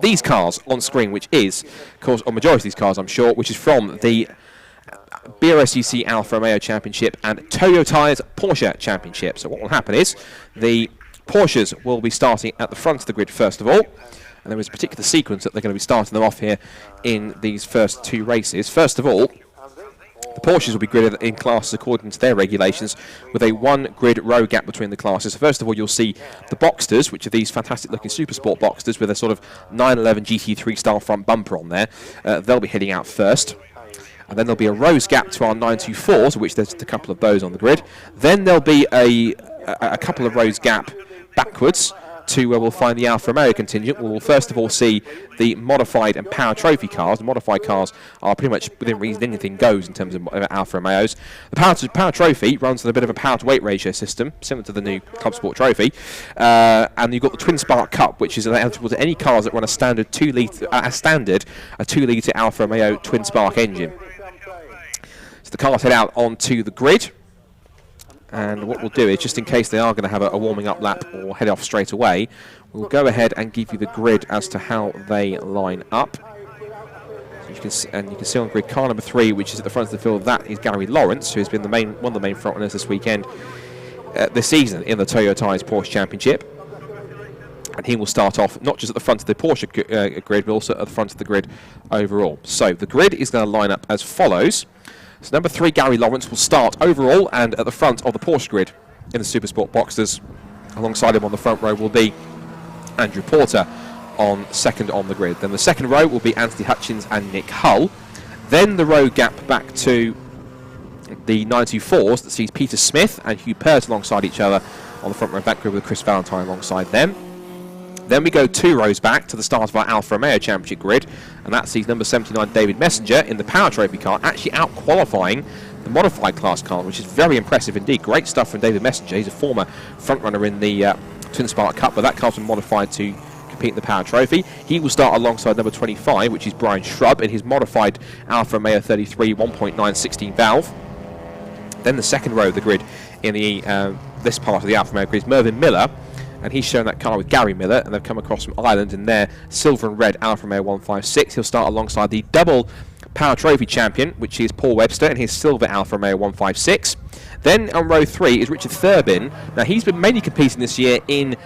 these cars on screen, which is, of course, or majority of these cars, I'm sure, which is from the BRSCC Alfa Romeo Championship and Toyota's Porsche Championship. So what will happen is the Porsches will be starting at the front of the grid first of all, and there is a particular sequence that they're going to be starting them off here in these first two races. First of all, the Porsches will be gridded in classes according to their regulations with a one grid row gap between the classes. So first of all, you'll see the Boxsters, which are these fantastic looking Super Sport Boxsters with a sort of 911 GT3 style front bumper on there. They'll be heading out first. And then there'll be a rows gap to our 924s, which there's a couple of those on the grid. Then there'll be a couple of rows gap backwards to where we'll find the Alfa Romeo contingent. We'll first of all see the modified and power trophy cars. The modified cars are pretty much within reason, anything goes in terms of Alfa Romeos. The power trophy runs with a bit of a power to weight ratio system, similar to the new Club Sport Trophy. And you've got the Twin Spark Cup, which is eligible to any cars that run a standard 2 litre Alfa Romeo Twin Spark engine. So the cars head out onto the grid. And what we'll do is, just in case they are going to have a warming up lap or head off straight away, we'll go ahead and give you the grid as to how they line up. So you can see on grid car number 3, which is at the front of the field, that is Gary Lawrence, who has been one of the main frontrunners this weekend, this season in the Toyota's Porsche Championship. And he will start off not just at the front of the Porsche grid, but also at the front of the grid overall. So the grid is going to line up as follows. So number 3, Gary Lawrence, will start overall and at the front of the Porsche grid in the Super Sport Boxsters. Alongside him on the front row will be Andrew Porter on second on the grid. Then the second row will be Anthony Hutchins and Nick Hull. Then the row gap back to the 94s that sees Peter Smith and Hugh Pert alongside each other on the front row back grid with Chris Valentine alongside them. Then we go 2 rows back to the start of our Alfa Romeo Championship grid, and that sees number 79 David Messenger in the Power Trophy car actually out-qualifying the modified class car, which is very impressive indeed. Great stuff from David Messenger. He's a former frontrunner in the Twin Spark Cup, but that car's been modified to compete in the Power Trophy. He will start alongside number 25, which is Brian Shrub, in his modified Alfa Romeo 33 1.9 16 valve. Then the second row of the grid in the this part of the Alfa Romeo grid is Mervyn Miller, and he's shown that car with Gary Miller, and they've come across from Ireland in their silver and red Alfa Romeo 156. He'll start alongside the double Power Trophy champion, which is Paul Webster, in his silver Alfa Romeo 156. Then on row 3 is Richard Thurbin. Now he's been mainly competing this year in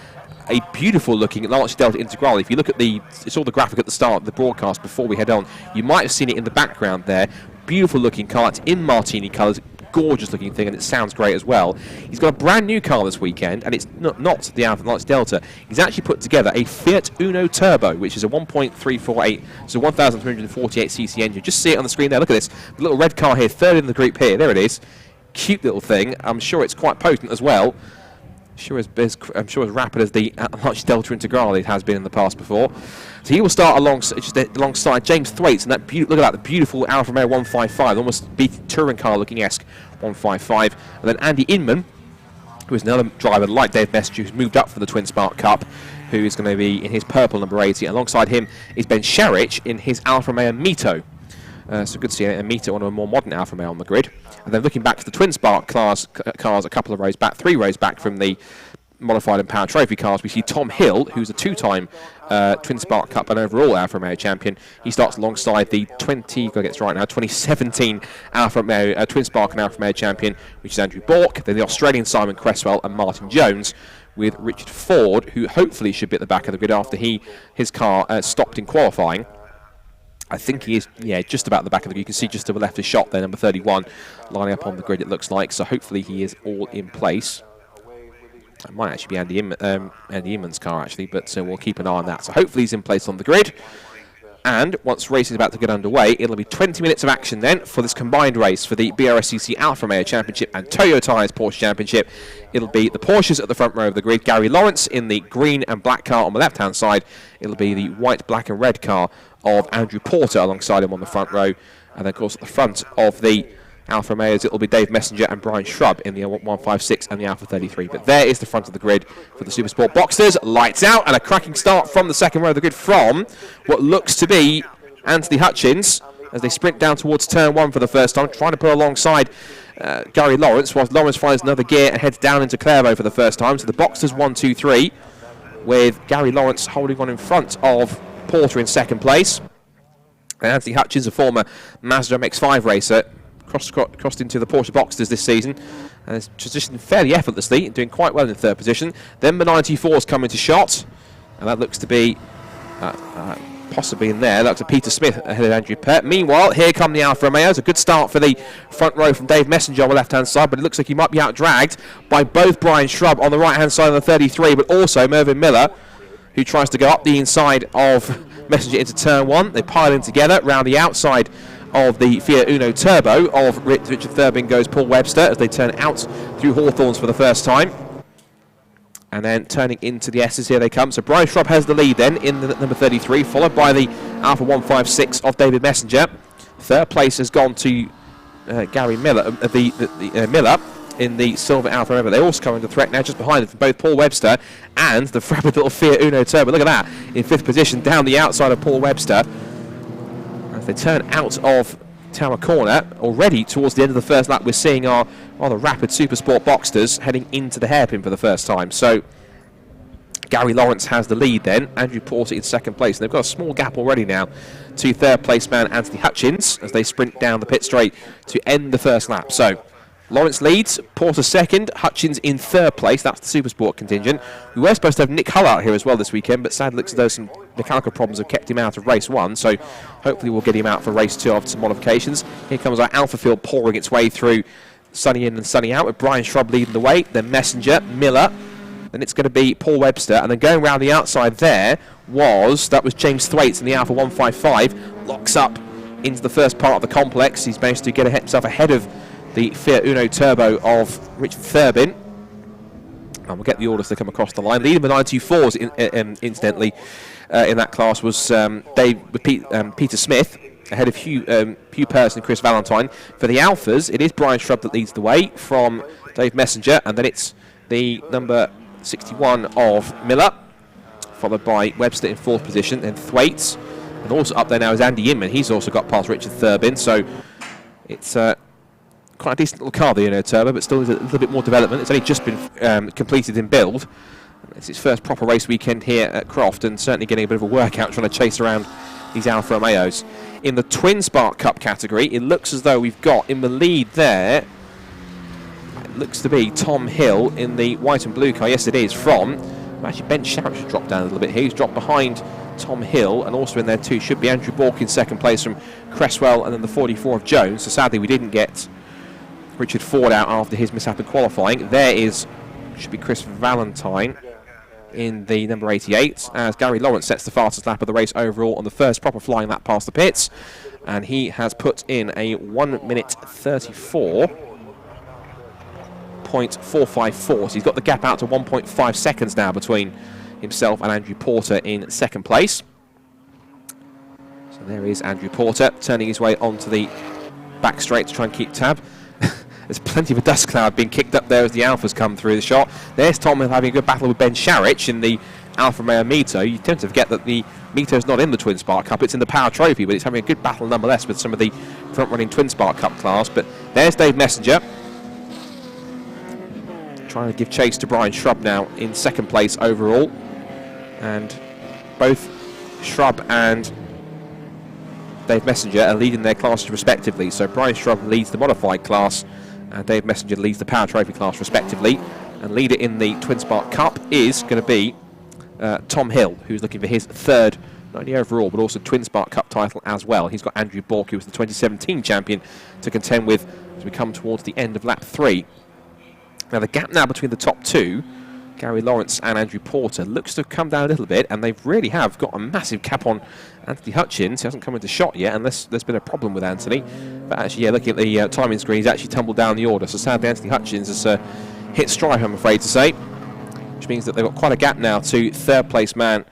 a beautiful looking Lancia Delta Integrale. If you look at it's all the graphic at the start of the broadcast before we head on, you might have seen it in the background there. Beautiful looking car. It's in martini colours. Gorgeous looking thing, and it sounds great as well. He's got a brand new car this weekend, and it's not the Alfa Lancia Delta. He's actually put together a Fiat Uno Turbo, which is a 1.348, so 1,348cc engine. Just see it on the screen there. Look at this. The little red car here, third in the group here. There it is. Cute little thing. I'm sure it's quite potent as well. I'm sure as rapid as the Lancia Delta Integrale it has been in the past before. So he will start alongside James Thwaites, and look at that, the beautiful Alfa Romeo 155, almost beat touring car looking esque 155. And then Andy Inman, who is another driver like Dave Messenger, who's moved up for the Twin Spark Cup, who is going to be in his purple number 80. Alongside him is Ben Sharich in his Alfa Romeo Mito. So good to see a Mito, one of a more modern Alfa Romeo on the grid. And then looking back to the Twin Spark cars a couple of rows back, 3 rows back from the modified and Power Trophy cars, we see Tom Hill, who's a 2-time Twin Spark Cup and overall Alfa Romeo champion. He starts alongside the 2017 Alfa Romeo Twin Spark and Alfa Romeo champion, which is Andrew Bork. Then the Australian Simon Cresswell and Martin Jones, with Richard Ford, who hopefully should be at the back of the grid after his car stopped in qualifying. I think he is, just about the back of the grid. You can see just to the left of shot there, number 31, lining up on the grid, it looks like. So hopefully he is all in place. It might actually be Andy Inman's car, actually, but we'll keep an eye on that. So hopefully he's in place on the grid. And once race is about to get underway, it'll be 20 minutes of action then for this combined race for the BRSCC Alfa Romeo Championship and Toyota's Porsche Championship. It'll be the Porsches at the front row of the grid, Gary Lawrence in the green and black car on the left-hand side. It'll be the white, black and red car of Andrew Porter alongside him on the front row. And then, of course, at the front of the Alfa Romeos, it'll be Dave Messenger and Brian Shrub in the 156 and the Alfa 33. But there is the front of the grid for the Super Sport Boxsters. Lights out, and a cracking start from the second row of the grid from what looks to be Anthony Hutchins as they sprint down towards turn 1 for the first time, trying to put alongside Gary Lawrence, whilst Lawrence finds another gear and heads down into Clairvaux for the first time. So the Boxsters 1, 2, 3, with Gary Lawrence holding on in front of Porter in second place. And Anthony Hutchins, a former Mazda MX-5 racer, crossed into the Porsche Boxsters this season and has transitioned fairly effortlessly, doing quite well in third position. Then the 94's come into shot, and that looks to be possibly in there. That's Peter Smith ahead of Andrew Pert. Meanwhile, here come the Alfa Romeos. A good start for the front row from Dave Messenger on the left-hand side, but it looks like he might be out-dragged by both Brian Shrub on the right-hand side of the 33, but also Mervyn Miller, who tries to go up the inside of Messenger into turn one. They pile in together round the outside of the Fiat Uno Turbo of Richard Thurbin goes Paul Webster as they turn out through Hawthorns for the first time. And then turning into the S's, here they come. So Brian Shrub has the lead then in the number 33, followed by the Alfa 156 of David Messenger. Third place has gone to Gary Miller, Miller in the silver Alfa Romeo. They also come into threat now just behind them from both Paul Webster and the frabid little Fiat Uno Turbo. Look at that, in fifth position down the outside of Paul Webster. As they turn out of Tower Corner, already towards the end of the first lap, we're seeing our rather rapid Supersport Boxsters heading into the hairpin for the first time. So Gary Lawrence has the lead then, Andrew Porter in second place. And they've got a small gap already now to third place man Anthony Hutchins as they sprint down the pit straight to end the first lap. So Lawrence leads, Porter second, Hutchins in third place. That's the Supersport contingent. We were supposed to have Nick Hull out here as well this weekend, but sadly looks as though some mechanical problems have kept him out of race one, so hopefully we'll get him out for race two after some modifications. Here comes our Alfa field pouring its way through, sunny in and sunny out, with Brian Shrub leading the way, then Messenger, Miller, then it's going to be Paul Webster, and then going around the outside there was James Thwaites in the Alfa 155, locks up into the first part of the complex. He's managed to get himself ahead of the Fiat Uno Turbo of Richard Thurbin. And we'll get the orders to come across the line. Leading the 924s, incidentally, in that class was Peter Smith, ahead of Hugh Purse and Chris Valentine. For the Alphas, it is Brian Shrub that leads the way from Dave Messenger, and then it's the number 61 of Miller, followed by Webster in fourth position, then Thwaites. And also up there now is Andy Inman. He's also got past Richard Thurbin, so it's quite a decent little car, the Uno Turbo, but still needs a little bit more development. It's only just been completed in build. It's its first proper race weekend here at Croft, and certainly getting a bit of a workout trying to chase around these Alfa Romeos. In the Twin Spark Cup category, it looks as though we've got in the lead there, it looks to be Tom Hill in the white and blue car. Yes, it is, from, actually Ben Sharp should drop down a little bit here. He's dropped behind Tom Hill, and also in there too should be Andrew Bork in second place from Cresswell, and then the 44 of Jones. So sadly we didn't get Richard Ford out after his mishap in qualifying. There should be Chris Valentine in the number 88, as Gary Lawrence sets the fastest lap of the race overall on the first proper flying lap past the pits, and he has put in a 1 minute 34.454, so he's got the gap out to 1.5 seconds now between himself and Andrew Porter in second place. So there is Andrew Porter turning his way onto the back straight to try and keep tab. There's plenty of a dust cloud being kicked up there as the Alphas come through the shot. There's Tom Hill having a good battle with Ben Sharich in the Alfa Romeo Mito. You tend to forget that the Mito's not in the Twin Spark Cup, it's in the Power Trophy, but it's having a good battle nonetheless with some of the front-running Twin Spark Cup class. But there's Dave Messenger, trying to give chase to Brian Shrub now in second place overall. And both Shrub and Dave Messenger are leading their classes respectively. So Brian Shrub leads the modified class, and Dave Messenger leads the Power Trophy class respectively. And leader in the Twin Spark Cup is going to be Tom Hill, who's looking for his third, not only overall, but also Twin Spark Cup title as well. He's got Andrew Bork, who was the 2017 champion, to contend with as we come towards the end of lap 3. Now the gap now between the top two, Gary Lawrence and Andrew Porter, looks to have come down a little bit, and they really have got a massive cap on Anthony Hutchins. He hasn't come into shot yet, unless there's been a problem with Anthony. But actually, yeah, looking at the timing screen, he's actually tumbled down the order. So sadly, Anthony Hutchins has hit strife, I'm afraid to say, which means that they've got quite a gap now to third place man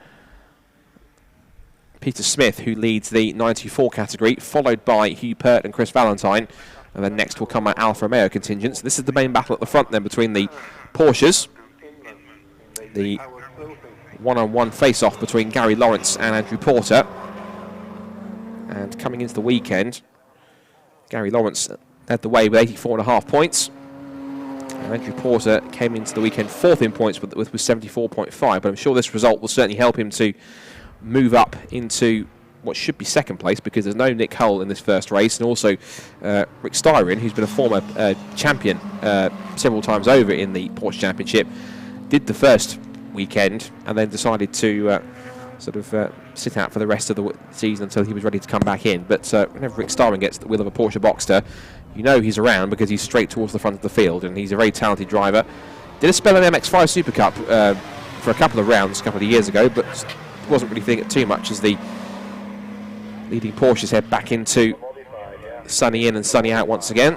Peter Smith, who leads the 94 category, followed by Hugh Pert and Chris Valentine. And then next will come our Alfa Romeo contingent. So this is the main battle at the front then between the Porsches. The one-on-one face-off between Gary Lawrence and Andrew Porter. And coming into the weekend, Gary Lawrence led the way with 84.5 points. And Andrew Porter came into the weekend fourth in points with 74.5. But I'm sure this result will certainly help him to move up into what should be second place, because there's no Nick Hull in this first race, and also Rick Styron, who's been a former champion several times over in the Porsche Championship, did the first weekend and then decided to sit out for the rest of the season until he was ready to come back in. But whenever Rick Styron gets the wheel of a Porsche Boxster, you know he's around, because he's straight towards the front of the field, and he's a very talented driver. Did a spell in MX-5 Super Cup for a couple of rounds a couple of years ago, but wasn't really feeling it too much as the leading Porsches head back into sunny in and sunny out once again.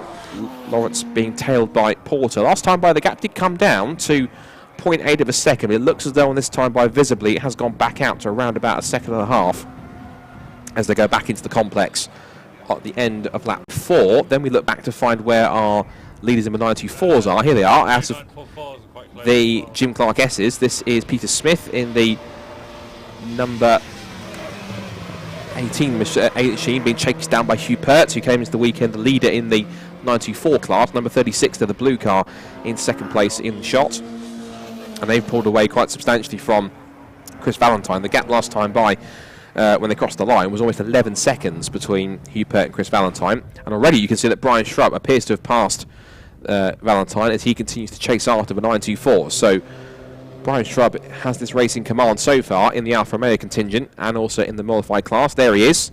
Lawrence being tailed by Porter. Last time by, the gap did come down to 0.8 of a second. It looks as though on this time by visibly it has gone back out to around about a second and a half as they go back into the complex at the end of lap 4. Then we look back to find where our leaders in the 924s are. Here they are, out of the Jim Clark S's. This is Peter Smith in the number 18 machine, being chased down by Hugh Pertz, who came into the weekend the leader in the 924 class. Number 36 to the blue car in second place in the shot. And they've pulled away quite substantially from Chris Valentine. The gap last time by when they crossed the line was almost 11 seconds between Hugh Pert and Chris Valentine. And already you can see that Brian Shrub appears to have passed Valentine as he continues to chase after the 924. So Brian Shrub has this race in command so far in the Alfa Romeo contingent and also in the modified class. There he is.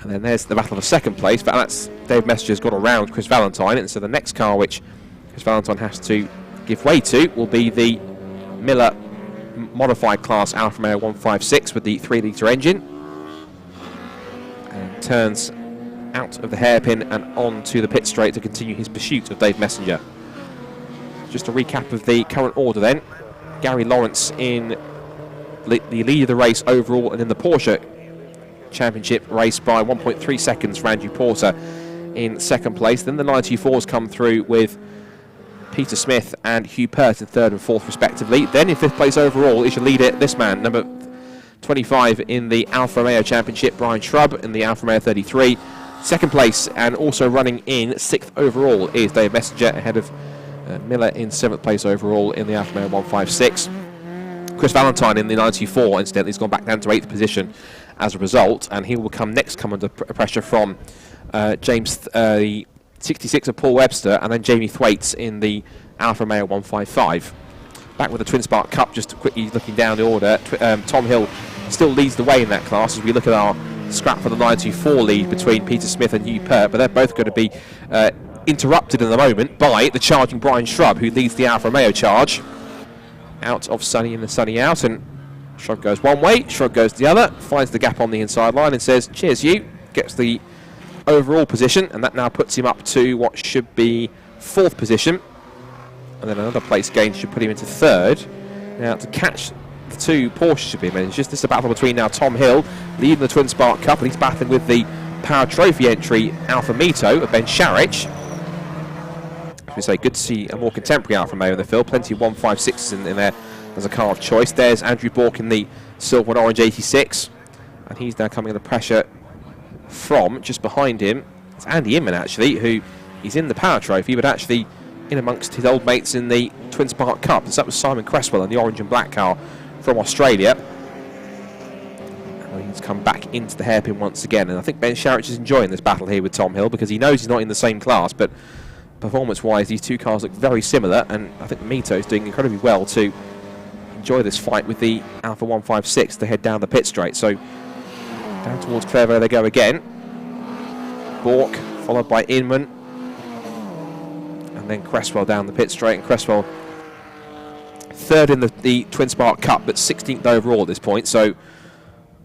And then there's the battle of second place, but that's Dave Messenger's got around Chris Valentine, and so the next car which Chris Valentine has to give way to will be the Miller modified class Alfa Romeo 156 with the 3-litre engine, and turns out of the hairpin and on to the pit straight to continue his pursuit of Dave Messenger. Just a recap of the current order then. Gary Lawrence in the lead of the race overall, and in the Porsche Championship race by 1.3 seconds for Andrew Porter in second place. Then the 94s come through with Peter Smith and Hugh Pert in third and fourth respectively. Then in fifth place overall is your leader, this man, number 25 in the Alfa Romeo Championship, Brian Shrub in the Alfa Romeo 33. Second place and also running in sixth overall is Dave Messenger, ahead of Miller in seventh place overall in the Alfa Romeo 156. Chris Valentine in the 94, incidentally, has gone back down to 8th position as a result, and he will come under pressure from James, the 66 of Paul Webster, and then Jamie Thwaites in the Alfa Romeo 155. Back with the Twin Spark Cup, just quickly looking down the order, Tom Hill still leads the way in that class as we look at our scrap for the 94 lead between Peter Smith and Hugh Pert, but they're both going to be interrupted in the moment by the charging Brian Shrub, who leads the Alfa Romeo charge. Out of Sunny in the Sunny out, and Shrub goes one way, Shrub goes the other, finds the gap on the inside line and says, cheers you, gets the overall position, and that now puts him up to what should be fourth position, and then another place gain should put him into third. Now to catch the two Porsches should be managed. Just this is a battle between now Tom Hill, leading the Twin Spark Cup, and he's battling with the Power Trophy entry Alfa Mito of Ben Sharich. We say good to see a more contemporary Alfa Romeo in the field. Plenty of 156s in there as a car of choice. There's Andrew Bork in the silver and orange 86, and he's now coming under pressure from just behind him. It's Andy Inman actually, who he's in the Power Trophy, but actually in amongst his old mates in the Twin Spark Cup. And so that was Simon Cresswell in the orange and black car from Australia. And he's come back into the hairpin once again, and I think Ben Sharich is enjoying this battle here with Tom Hill because he knows he's not in the same class, but performance-wise, these two cars look very similar, and I think the Mito is doing incredibly well to enjoy this fight with the Alfa 156 to head down the pit straight. So down towards Clairvaux they go again. Bork followed by Inman, and then Cresswell down the pit straight, and Cresswell third in the Twin Spark Cup, but 16th overall at this point. So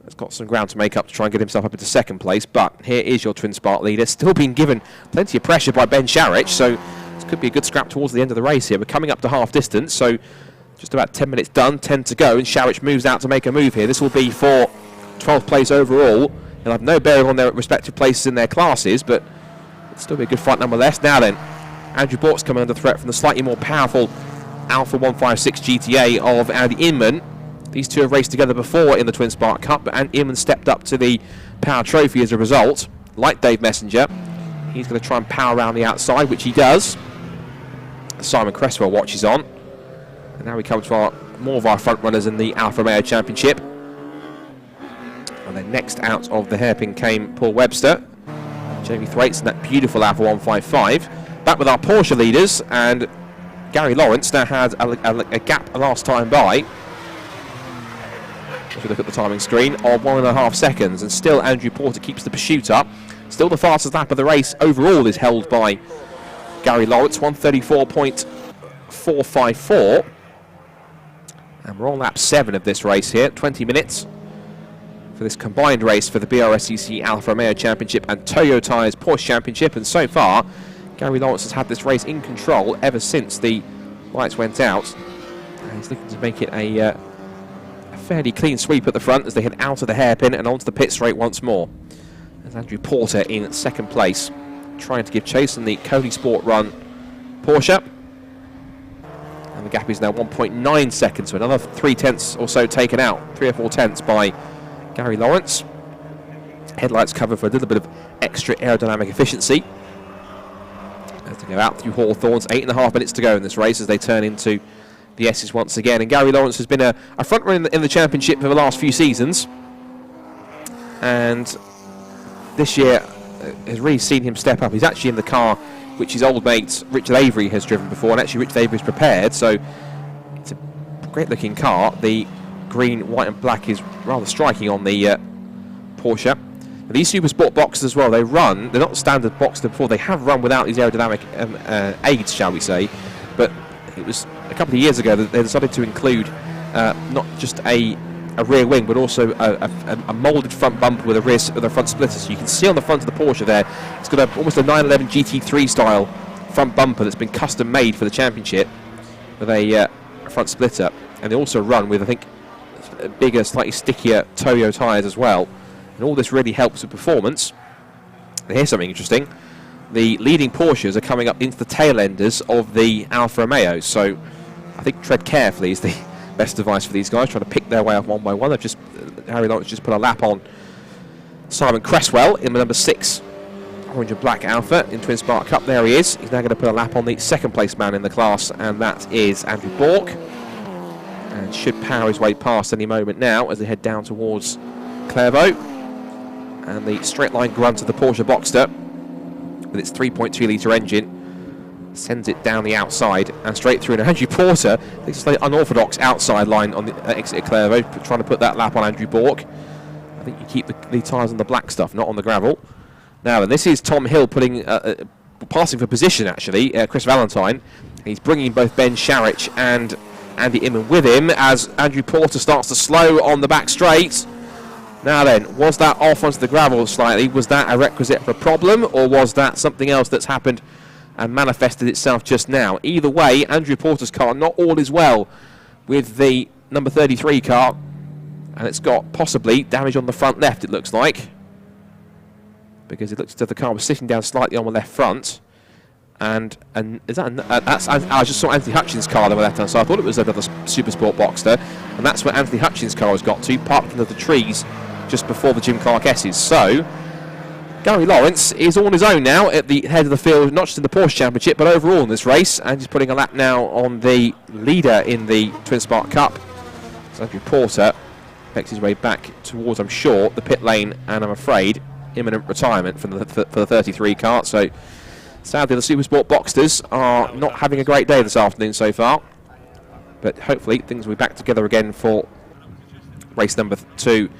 has got some ground to make up to try and get himself up into second place, but here is your Twin Spark leader, still being given plenty of pressure by Ben Sharich, so this could be a good scrap towards the end of the race here. We're coming up to half distance, so just about 10 minutes done, 10 to go, and Sharich moves out to make a move here. This will be for 12th place overall. He'll have no bearing on their respective places in their classes, but it'll still be a good fight nonetheless. Now then, Andrew Bork's coming under threat from the slightly more powerful Alfa 156 GTA of Andy Inman. These two have raced together before in the Twin Spark Cup, but Inman stepped up to the Power Trophy as a result. Like Dave Messenger, he's going to try and power around the outside, which he does. Simon Cresswell watches on. And now we come to more of our front runners in the Alfa Romeo Championship. next out of the hairpin came Paul Webster. Jamie Thwaites in that beautiful Alfa 155. Back with our Porsche leaders, and Gary Lawrence now had a gap last time by, if you look at the timing screen, of 1.5 seconds, and still Andrew Porter keeps the pursuit up. Still the fastest lap of the race overall is held by Gary Lawrence, 1:34.454. And we're on lap 7 of this race here, 20 minutes for this combined race for the BRSCC Alfa Romeo Championship and Toyota's Porsche Championship. And so far, Gary Lawrence has had this race in control ever since the lights went out. And he's looking to make it a fairly clean sweep at the front as they head out of the hairpin and onto the pit straight once more. There's Andrew Porter in second place, trying to give chase on the Cody Sport Run Porsche. And the gap is now 1.9 seconds, so another 3 tenths or so taken out, 3 or 4 tenths by Gary Lawrence. Headlights cover for a little bit of extra aerodynamic efficiency as they go out through Hawthorns. 8.5 minutes to go in this race as they turn into the S's once again. And Gary Lawrence has been a front runner in the championship for the last few seasons, and this year has really seen him step up. He's actually in the car which his old mate Richard Avery has driven before, and actually Richard Avery's prepared, so it's a great looking car. The green, white and black is rather striking on the Porsche. Now, these Super Sport boxes as well, they're not standard boxed before, they have run without these aerodynamic aids, shall we say, but it was a couple of years ago that they decided to include not just a rear wing, but also a moulded front bumper with a front splitter. So you can see on the front of the Porsche there, it's got almost a 911 GT3 style front bumper that's been custom made for the championship with a front splitter. And they also run with, I think, bigger, slightly stickier Toyo tyres as well. And all this really helps with performance. And here's something interesting. The leading Porsches are coming up into the tail enders of the Alfa Romeo. So I think tread carefully is the best advice for these guys, trying to pick their way up one by one. Harry Lawrence just put a lap on Simon Cresswell in the number 6 orange and black Alfa in Twin Spark Cup. There he is. He's now going to put a lap on the second place man in the class, and that is Andrew Bork, and should power his way past any moment now as they head down towards Clairvaux. And the straight line grunt of the Porsche Boxster with its 3.2 litre engine sends it down the outside and straight through. And Andrew Porter takes a slightly unorthodox outside line on the exit at Clairvaux, trying to put that lap on Andrew Bork. I think you keep the tyres on the black stuff, not on the gravel. Now, and this is Tom Hill passing for position, actually, Chris Valentine. He's bringing both Ben Sharich and Andy Inman with him as Andrew Porter starts to slow on the back straight. Now then, was that off onto the gravel slightly? Was that a requisite for a problem, or was that something else that's happened and manifested itself just now? Either way, Andrew Porter's car, not all is well with the number 33 car, and it's got possibly damage on the front left, it looks like, because it looks as if the car was sitting down slightly on the left front. And is that I just saw Anthony Hutchins' car on the left hand side. I thought it was another Super Sport Boxster, and that's where Anthony Hutchins' car has got to, parked under the trees just before the Jim Clark S's. So Gary Lawrence is on his own now at the head of the field, not just in the Porsche Championship, but overall in this race, and he's putting a lap now on the leader in the Twin Spark Cup. So Andrew Porter makes his way back towards, I'm sure, the pit lane, and I'm afraid imminent retirement for the 33 car. So sadly, the Super Sport Boxsters are not having a great day this afternoon so far, but hopefully things will be back together again for race number 2,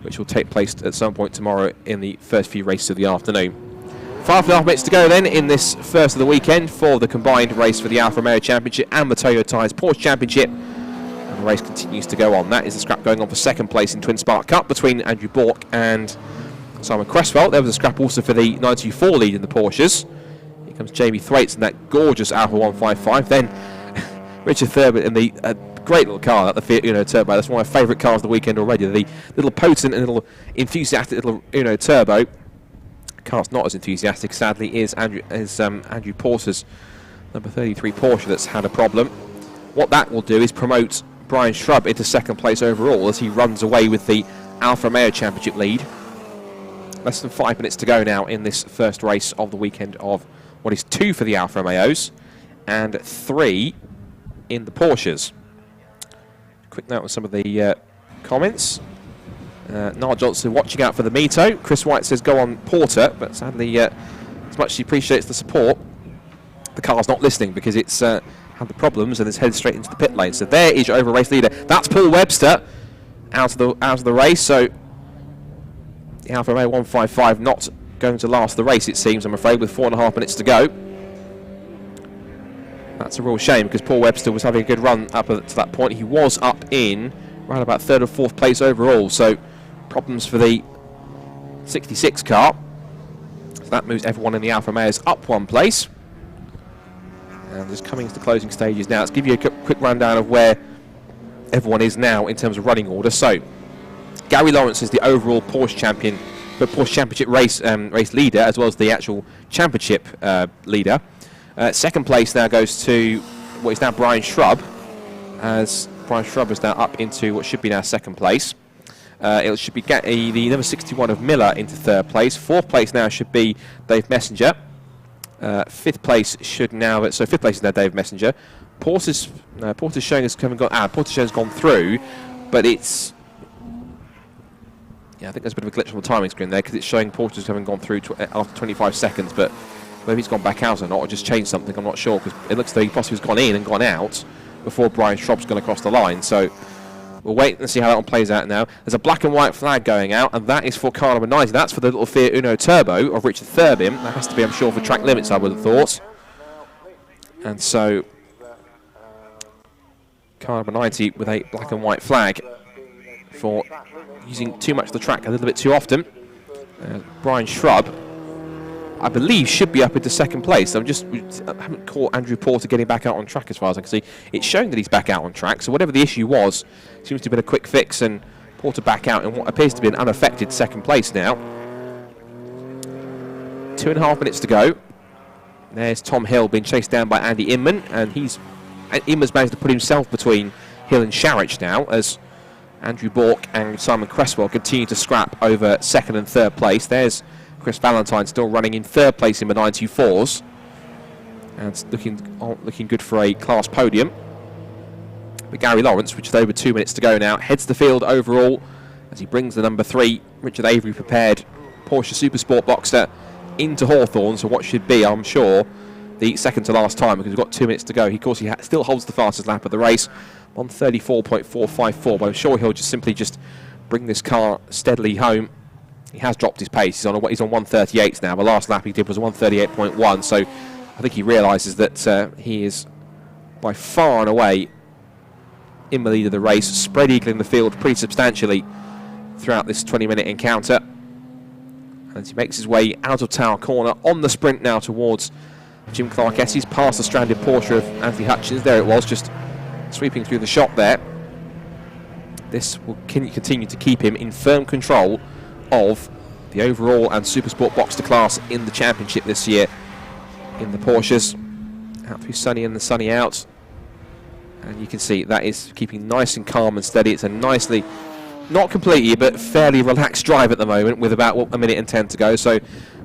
which will take place at some point tomorrow in the first few races of the afternoon. 5.5 minutes to go then in this first of the weekend for the combined race for the Alfa Romeo Championship and the Toyota's Porsche Championship. And the race continues to go on. That is the scrap going on for second place in Twin Spark Cup between Andrew Bork and Simon Cresswell. There was a scrap also for the 924 lead in the Porsches. Here comes Jamie Thwaites in that gorgeous Alfa 155. Then Richard Thurber in the great little car, that the Fiat Uno Turbo. That's one of my favourite cars of the weekend already. The little potent and little enthusiastic little Uno Turbo. The car's not as enthusiastic, sadly, is Andrew Porter's number 33 Porsche that's had a problem. What that will do is promote Brian Shrub into second place overall as he runs away with the Alfa Romeo Championship lead. Less than 5 minutes to go now in this first race of the weekend of what is 2 for the Alfa Romeos and 3 in the Porsches. Quick note on some of the comments. Niall Johnson watching out for the Mito. Chris White says go on Porter, but sadly, as much as he appreciates the support, the car's not listening because it's had the problems and it's headed straight into the pit lane. So there is your overall race leader. That's Paul Webster out of the race. So the Alfa Romeo 155 not going to last the race, it seems, I'm afraid, with 4.5 minutes to go. That's a real shame because Paul Webster was having a good run up to that point. He was up in around about 3rd or 4th place overall. So problems for the 66 car. So that moves everyone in the Alfa Romeos up 1 place. And just coming into the closing stages now. Let's give you a quick rundown of where everyone is now in terms of running order. So Gary Lawrence is the overall Porsche champion, the Porsche Championship race leader, as well as the actual championship leader. 2nd place now goes to what is now Brian Shrub, as Brian Shrub is now up into what should be now 2nd place. It should be the number 61 of Miller into 3rd place. 4th place now should be Dave Messenger. 5th place should now, so 5th place is now Dave Messenger. Porter's showing has Porter's showing has gone through, but it's, yeah, I think there's a bit of a glitch on the timing screen there because it's showing Porter's having gone through after 25 seconds, but whether he's gone back out or not or just changed something, I'm not sure, because it looks like he possibly has gone in and gone out before Brian Shrub's gone across the line. So we'll wait and see how that one plays out now. There's a black and white flag going out, and that is for car number 90. That's for the little Fiat Uno Turbo of Richard Thurbin. That has to be, I'm sure, for track limits, I would have thought. And so car number 90 with a black and white flag for using too much of the track a little bit too often. Brian Shrub, I believe, should be up into 2nd place. I haven't caught Andrew Porter getting back out on track as far as I can see. It's showing that he's back out on track, so whatever the issue was, seems to have been a quick fix, and Porter back out in what appears to be an unaffected 2nd place now. 2.5 minutes to go. There's Tom Hill being chased down by Andy Inman, and Inman's managed to put himself between Hill and Sharich now, as Andrew Bork and Simon Cresswell continue to scrap over 2nd and 3rd place. There's Chris Valentine still running in 3rd place in the 924s, and looking good for a class podium. But Gary Lawrence, which is over 2 minutes to go now, heads the field overall as he brings the number 3 Richard Avery prepared Porsche Supersport Boxster into Hawthorn, so what should be, I'm sure, the 2nd to last time, because we've got 2 minutes to go. Of course, he still holds the fastest lap of the race, 1:34.454, but I'm sure he'll just bring this car steadily home. He has dropped his pace. He's on 1:38s now. The last lap he did was 1:38.1, so I think he realises that he is by far and away in the lead of the race, spread eagling the field pretty substantially throughout this 20-minute encounter. As he makes his way out of Tower Corner on the sprint now towards Jim Clark Essie's, past the stranded Porsche of Anthony Hutchins. There it was, just sweeping through the shot there. This will continue to keep him in firm control of the overall and Supersport Boxster class in the championship this year in the Porsches. Out through Sunny in and Sunny out, and you can see that is keeping nice and calm and steady. It's a nicely, not completely, but fairly relaxed drive at the moment with about 1 minute and 10 to go. So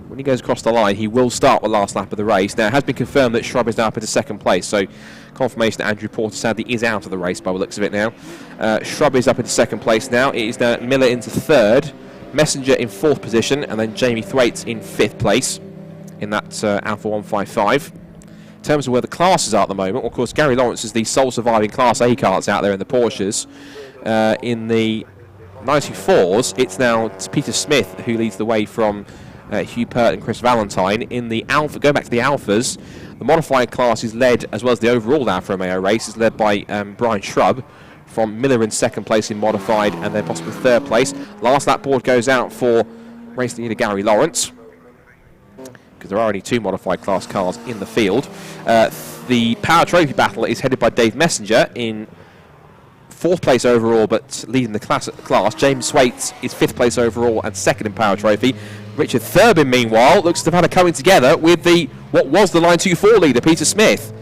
when he goes across the line, he will start the last lap of the race. Now, it has been confirmed that Shrub is now up into 2nd place, so confirmation that Andrew Porter sadly is out of the race by the looks of it now. Shrub is up into 2nd place now. It is now Miller into 3rd, Messenger in 4th position, and then Jamie Thwaites in 5th place in that Alfa 155. In terms of where the classes are at the moment, of course, Gary Lawrence is the sole surviving Class A cars out there in the Porsches. In the 94s, it's now Peter Smith who leads the way from Hugh Pert and Chris Valentine. In the Alfa, going back to the Alfas, the modified class is led, as well as the overall Alfa Romeo race, is led by Brian Shrub from Miller in 2nd place in modified, and then possibly 3rd place. Last lap board goes out for race leader Gary Lawrence, because there are only 2 modified class cars in the field. The Power Trophy battle is headed by Dave Messenger in 4th place overall, but leading the class. James Thwaites is 5th place overall and 2nd in Power Trophy. Richard Thurbin, meanwhile, looks to have had a coming together with what was the Line 2-4 leader, Peter Smith.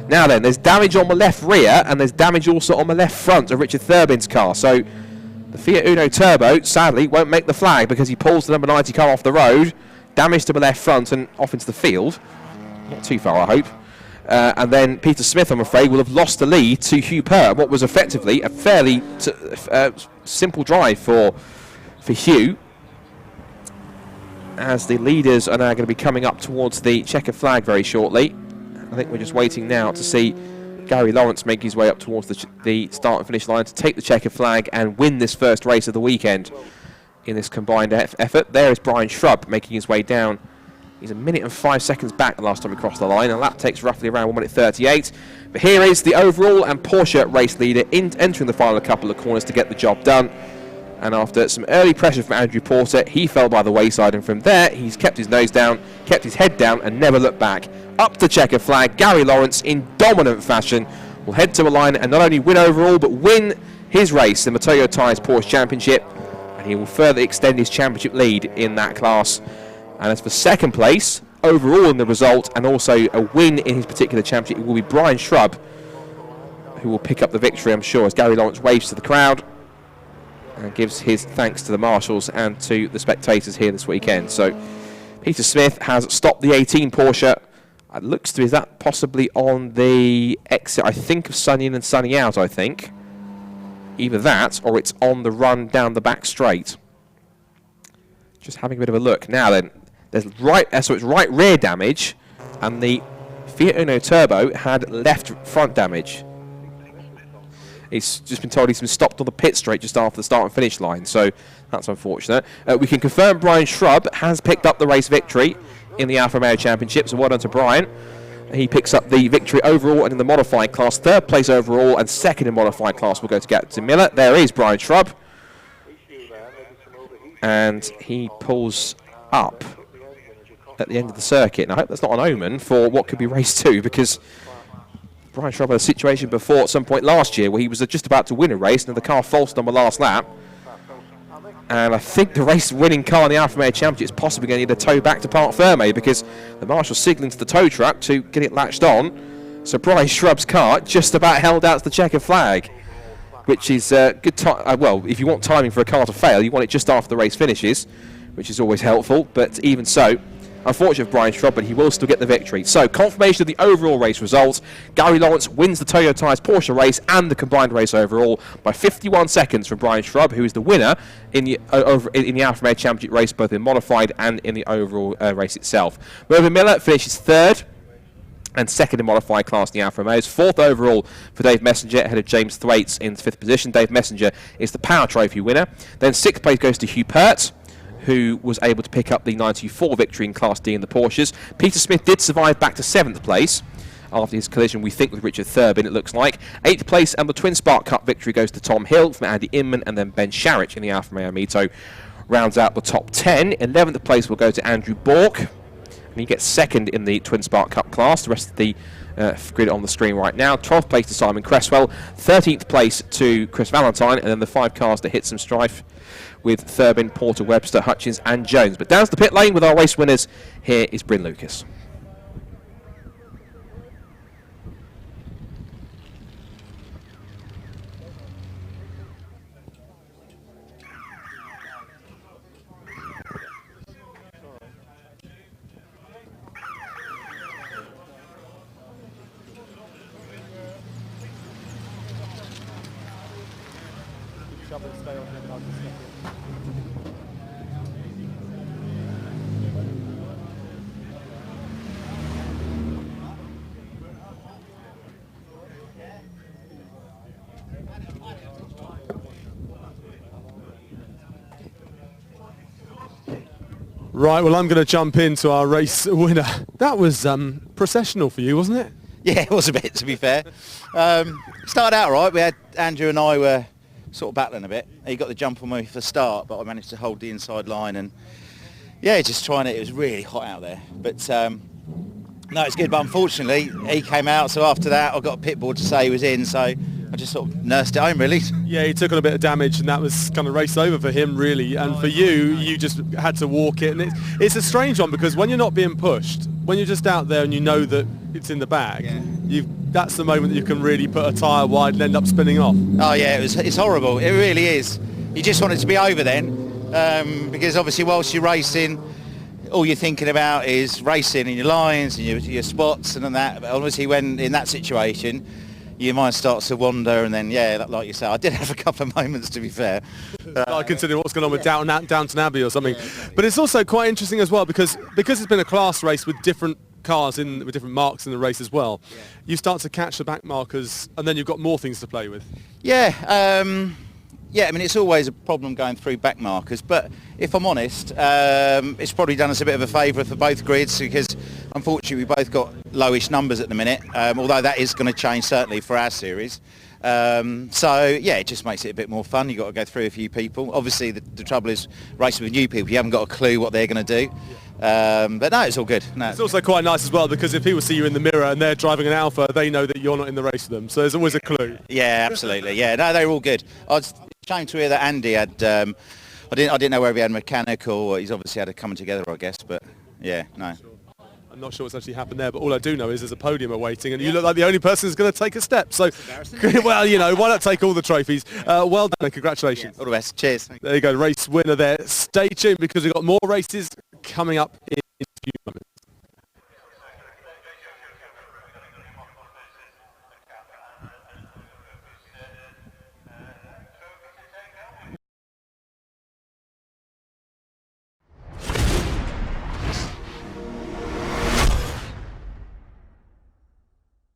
Now then, there's damage on the left rear, and there's damage also on the left front of Richard Thurbin's car. So the Fiat Uno Turbo, sadly, won't make the flag because he pulls the number 90 car off the road. Damage to the left front and off into the field. Not too far, I hope. And then Peter Smith, I'm afraid, will have lost the lead to Hugh Pert, what was effectively a fairly simple drive for for Hugh, as the leaders are now going to be coming up towards the checkered flag very shortly. I think we're just waiting now to see Gary Lawrence make his way up towards the start and finish line to take the checkered flag and win this first race of the weekend in this combined effort. There is Brian Shrub making his way down. He's 1 minute and 5 seconds back the last time he crossed the line, and lap takes roughly around 1 minute 38. But here is the overall and Porsche race leader entering the final couple of corners to get the job done. And after some early pressure from Andrew Porter, he fell by the wayside, and from there he's kept his nose down, kept his head down, and never looked back. Up to checkered flag, Gary Lawrence in dominant fashion will head to a line and not only win overall but win his race in the Toyo Tyres Porsche Championship, and he will further extend his championship lead in that class. And as for second place overall in the result and also a win in his particular championship, it will be Brian Shrub who will pick up the victory, I'm sure, as Gary Lawrence waves to the crowd and gives his thanks to the marshals and to the spectators here this weekend. So Peter Smith has stopped the 18 Porsche. It looks to be, is that possibly on the exit, I think, of Sunny in and Sunny out, I think. Either that or it's on the run down the back straight. Just having a bit of a look. Now then, there's so it's right rear damage, and the Fiat Uno Turbo had left front damage. He's just been told he's been stopped on the pit straight just after the start and finish line, so that's unfortunate. We can confirm Brian Shrub has picked up the race victory in the Alfa Romeo Championship, so well done to Brian. He picks up the victory overall and in the modified class. Third place overall and second in modified class will go to Captain Miller. There is Brian Shrub. And he pulls up at the end of the circuit. And I hope that's not an omen for what could be race 2, because Brian Shrub had a situation before at some point last year where he was just about to win a race and the car falsed on the last lap. And I think the race-winning car in the Alfa Romeo Championship is possibly going to need a tow back to Parc Ferme, because the marshal's signalling to the tow truck to get it latched on. So Brian Shrub's car just about held out to the checkered flag, which is good time. Well, if you want timing for a car to fail, you want it just after the race finishes, which is always helpful. But even so, unfortunate for Brian Shrub, but he will still get the victory. So, confirmation of the overall race results. Gary Lawrence wins the Toyo Tyres Porsche race and the combined race overall by 51 seconds from Brian Shrub, who is the winner in the Alfa Romeo Championship race, both in modified and in the overall race itself. Mervyn Miller finishes third and second in modified class in the Alfa Romeos. Fourth overall for Dave Messenger, ahead of James Thwaites in fifth position. Dave Messenger is the Power Trophy winner. Then sixth place goes to Hugh Pert, who was able to pick up the 94 victory in Class D in the Porsches. Peter Smith did survive back to 7th place after his collision, we think, with Richard Thurbin, it looks like. 8th place and the Twin Spark Cup victory goes to Tom Hill from Andy Inman, and then Ben Sharich in the Alfa Romeo Mito rounds out the top 10. 11th place will go to Andrew Bork, and he gets second in the Twin Spark Cup class. The rest of the grid on the screen right now. 12th place to Simon Cresswell, 13th place to Chris Valentine, and then the 5 cars that hit some strife with Thurbin, Porter, Webster, Hutchins and Jones. But down to the pit lane with our race winners, here is Bryn Lucas. Right, well, I'm going to jump into our race winner. That was processional for you, wasn't it? Yeah, it was a bit, to be fair. Started out right. We had Andrew and I were sort of battling a bit. He got the jump on me for the start, but I managed to hold the inside line and yeah, just trying it. It was really hot out there, but no, it's good. But unfortunately, he came out. So after that, I got a pit board to say he was in. So I just sort of nursed it home, really. Yeah, he took on a bit of damage, and that was kind of race over for him, really. And for you, you just had to walk it. And it's a strange one, because when you're not being pushed, when you're just out there and you know that it's in the bag, that's the moment that you can really put a tyre wide and end up spinning off. Oh yeah, it's horrible. It really is. You just want it to be over then, because obviously whilst you're racing, all you're thinking about is racing and your lines and your spots and that. But obviously when in that situation, your mind starts to wander, and then like you say, I did have a couple of moments, to be fair. Like considering what's going on with Downton Abbey or something. But it's also quite interesting as well because it's been a class race with different cars with different marks in the race as well. You start to catch the back markers, and then you've got more things to play with. I mean, it's always a problem going through back markers, but if I'm honest, it's probably done us a bit of a favour for both grids because unfortunately we both got lowish numbers at the minute, although that is going to change certainly for our series. It just makes it a bit more fun. You've got to go through a few people. Obviously the trouble is racing with new people, you haven't got a clue what they're going to do. But no, it's all good. No. It's also quite nice as well because if people see you in the mirror and they're driving an Alfa, they know that you're not in the race with them. So there's always a clue. Yeah, absolutely. Yeah, no, they're all good. I was ashamed to hear that Andy had. I didn't know whether he had mechanical or he's obviously had it coming together, I guess. But yeah, no. I'm not sure what's actually happened there, but all I do know is there's a podium awaiting, and you look like the only person who's going to take a step. So, well, why not take all the trophies? Well done and congratulations. All the best. Cheers. There you go, race winner there. Stay tuned because we've got more races coming up in